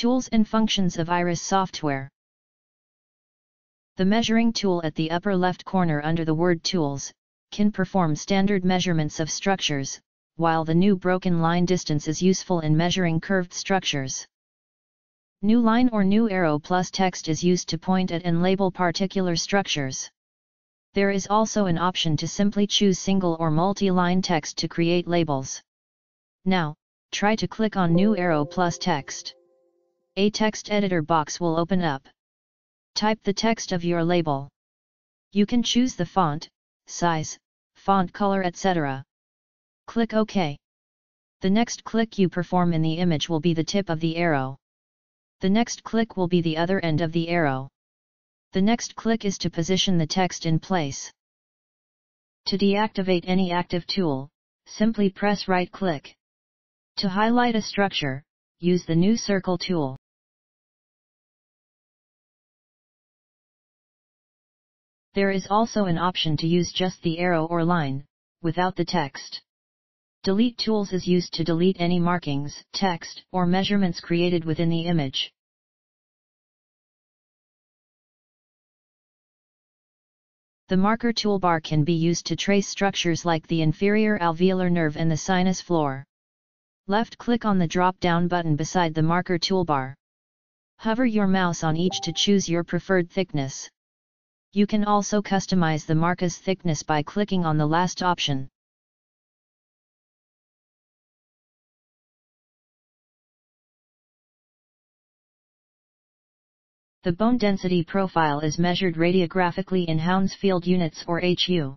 Tools and functions of iRYS software. The measuring tool at the upper left corner under the word Tools can perform standard measurements of structures, while the new broken line distance is useful in measuring curved structures. New line or new arrow plus text is used to point at and label particular structures. There is also an option to simply choose single or multi-line text to create labels. Now, try to click on New Arrow plus Text. A text editor box will open up. Type the text of your label. You can choose the font, size, font color, etc. Click OK. The next click you perform in the image will be the tip of the arrow. The next click will be the other end of the arrow. The next click is to position the text in place. To deactivate any active tool, simply press right-click. To highlight a structure, use the new circle tool. There is also an option to use just the arrow or line, without the text. Delete tools is used to delete any markings, text, or measurements created within the image. The marker toolbar can be used to trace structures like the inferior alveolar nerve and the sinus floor. Left-click on the drop-down button beside the marker toolbar. Hover your mouse on each to choose your preferred thickness. You can also customize the marker's thickness by clicking on the last option. The bone density profile is measured radiographically in Hounsfield units or HU.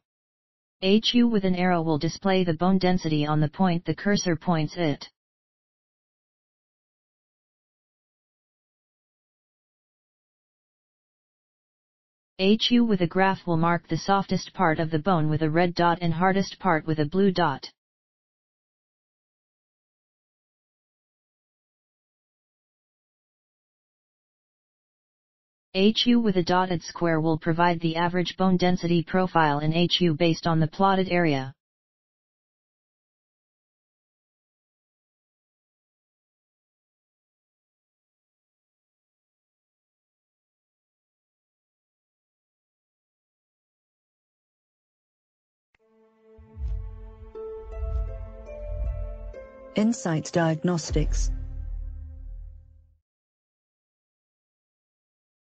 HU with an arrow will display the bone density on the point the cursor points at. HU with a graph will mark the softest part of the bone with a red dot and hardest part with a blue dot. HU with a dotted square will provide the average bone density profile in HU based on the plotted area. Insight Diagnostics.